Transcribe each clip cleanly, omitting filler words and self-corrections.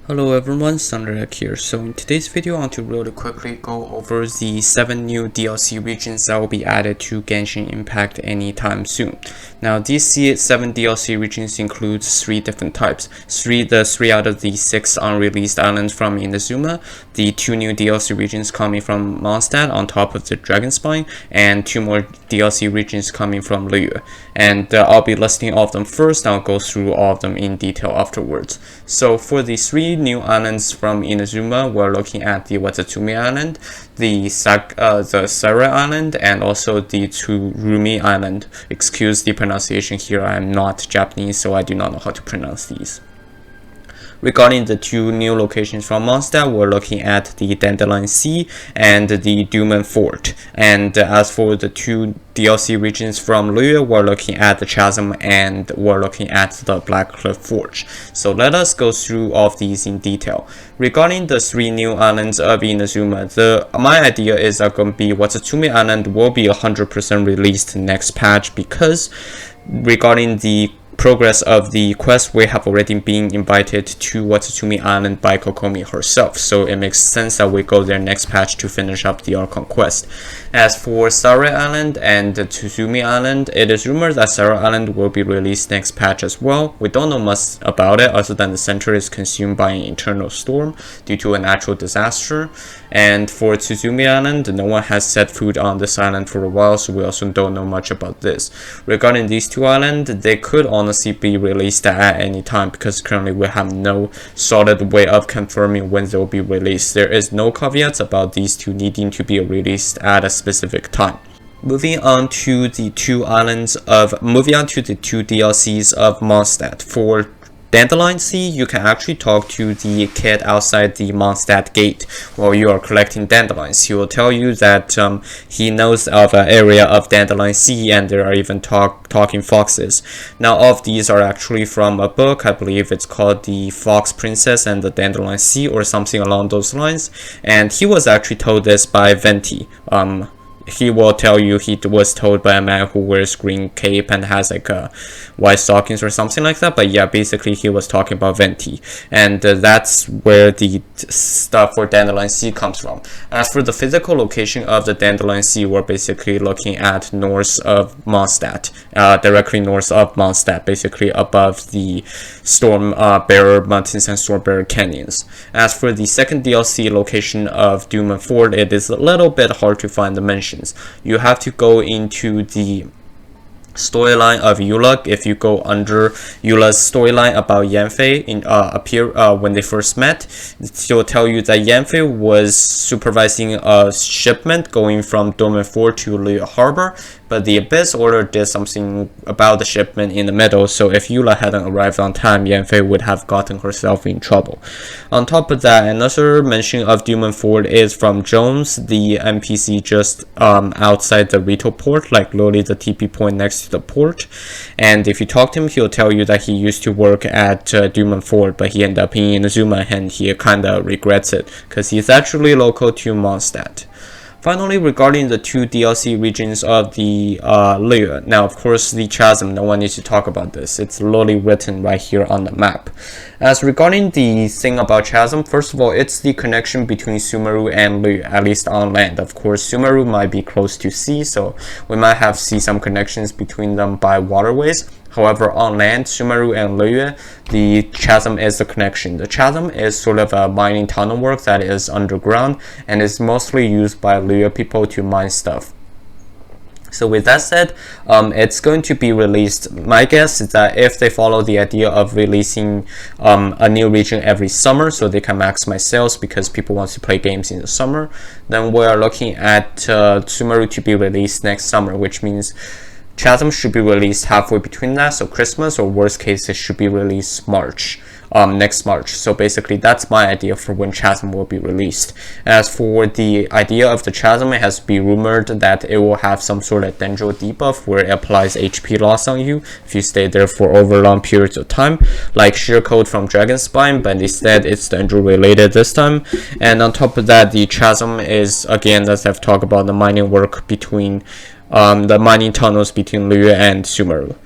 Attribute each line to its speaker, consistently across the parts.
Speaker 1: Hello everyone, Thunderhead here. So in today's video, I want to really quickly go over the 7 new DLC regions that will be added to Genshin Impact anytime soon. Now these 7 DLC regions include 3 different types. 3 out of the 6 unreleased islands from Inazuma, the 2 new DLC regions coming from Mondstadt on top of the Dragon Spine, and 2 more DLC regions coming from Liyue. And I'll be listing all of them first, and I'll go through all of them in detail afterwards. So for the 3 new islands from Inazuma, we're looking at the Watatsumi Island, the Sarai Island, and also the Tsurumi Island. Excuse the pronunciation here, I am not Japanese, so I do not know how to pronounce these. Regarding the 2 new locations from Mondstadt, we're looking at the Dandelion Sea and the Blackcliff Forge. And as for the 2 DLC regions from Liyue, we're looking at the Chasm and we're looking at the Blackcliff Forge. So let us go through all of these in detail. Regarding the 3 new islands of Inazuma, my idea is that going to be Watatsumi Island will be 100% released next patch, because regarding the progress of the quest, we have already been invited to Watatsumi Island by Kokomi herself, so it makes sense that we go there next patch to finish up the Archon quest. As for Sarai Island and Tsurumi Island, it is rumored that Sarai Island will be released next patch as well. We don't know much about it other than the center is consumed by an internal storm due to a natural disaster. And for Tsurumi Island, no one has set foot on this island for a while, so we also don't know much about this. Regarding these 2 islands, they could honestly be released at any time, because currently we have no solid way of confirming when they will be released. There is no caveats about these 2 needing to be released at a specific time. Moving on to the 2 DLCs of Mondstat. For Dandelion Sea, you can actually talk to the kid outside the Mondstat gate while you are collecting dandelions. He will tell you that he knows of an area of Dandelion Sea, and there are even talking foxes. Now all of these are actually from a book. I believe it's called The Fox Princess and the Dandelion Sea or something along those lines, and he was actually told this by Venti. He will tell you he was told by a man who wears green cape and has like white stockings or something like that. But yeah, basically he was talking about Venti, and that's where the stuff for Dandelion Sea comes from. As for the physical location of the Dandelion Sea, we're basically looking at north of Mondstadt, directly north of Mondstadt, basically above the Storm Bearer Mountains and Storm Bearer Canyons. As for the second DLC location of Blackcliff Forge, it is a little bit hard to find the mention. You have to go into the storyline of Eula. If you go under Eula's storyline about Yanfei when they first met, she'll tell you that Yanfei was supervising a shipment going from Blackcliff Forge to Liyue Harbor, but the Abyss Order did something about the shipment in the middle, so if Eula hadn't arrived on time, Yanfei would have gotten herself in trouble. On top of that, another mention of Blackcliff Forge is from Jones, the NPC just outside the Rito port, like literally the TP point next to the port. And if you talk to him, he'll tell you that he used to work at Blackcliff Forge, but he ended up in Inazuma, and he kinda regrets it, because he's actually local to Mondstadt. Finally, regarding the 2 DLC regions of the Liyue. Now, of course, the Chasm, no one needs to talk about this. It's literally written right here on the map. As regarding the thing about Chasm, first of all, it's the connection between Sumeru and Liyue, at least on land. Of course, Sumeru might be close to sea, so we might have some connections between them by waterways. However, on land, Sumeru and Liyue, the Chasm is the connection. The Chasm is sort of a mining tunnel work that is underground and is mostly used by Liyue people to mine stuff. So with that said, it's going to be released. My guess is that if they follow the idea of releasing a new region every summer so they can maximize sales because people want to play games in the summer, then we are looking at Sumeru to be released next summer, which means Chasm should be released halfway between that, so Christmas, or worst case, it should be released next March. So basically, that's my idea for when Chasm will be released. As for the idea of the Chasm, it has been rumored that it will have some sort of Dendro debuff where it applies HP loss on you if you stay there for over long periods of time, like Sheer Code from Dragon Spine, but instead it's Dendro related this time. And on top of that, the Chasm is, again, as I've talked about, the mining work between the mining tunnels between Liyue and Sumeru.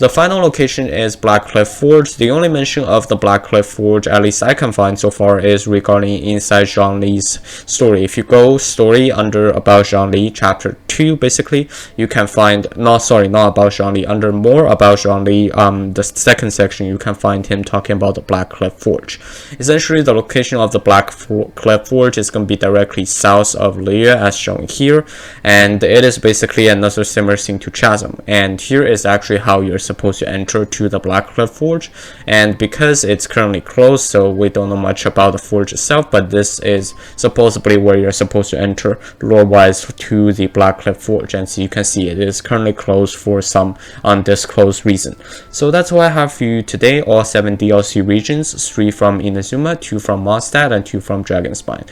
Speaker 1: The final location is Blackcliff Forge. The only mention of the Blackcliff Forge, at least I can find so far, is regarding inside Zhongli's story. If you go story under about Zhongli, chapter 2, basically, you can find, not about Zhongli, under more about Zhongli, the second section, you can find him talking about the Blackcliff Forge. Essentially, the location of the Blackcliff Forge is going to be directly south of Liyue, as shown here, and it is basically another similar thing to Chasm. And here is actually how you're supposed to enter to the Blackcliff Forge, and because it's currently closed, so we don't know much about the forge itself, but this is supposedly where you're supposed to enter lore-wise to the Blackcliff Forge. And so you can see it is currently closed for some undisclosed reason. So that's what I have for you today. All 7 DLC regions, 3 from Inazuma, 2 from Mondstadt, and 2 from Dragonspine.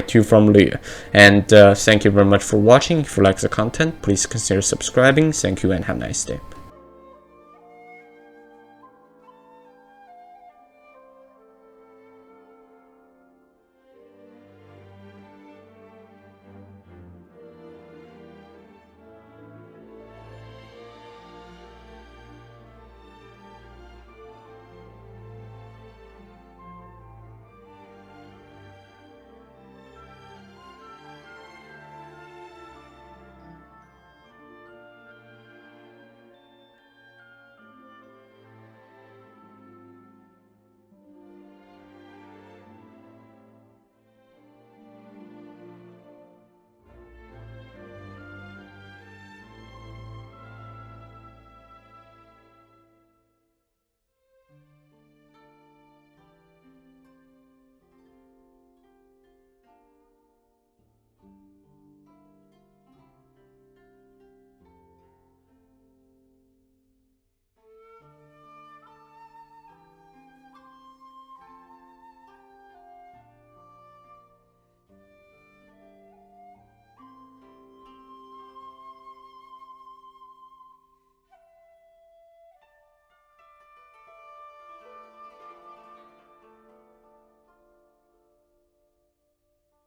Speaker 1: 2 from Liyue. And thank you very much for watching. If you like the content, please consider subscribing. Thank you and have a nice day.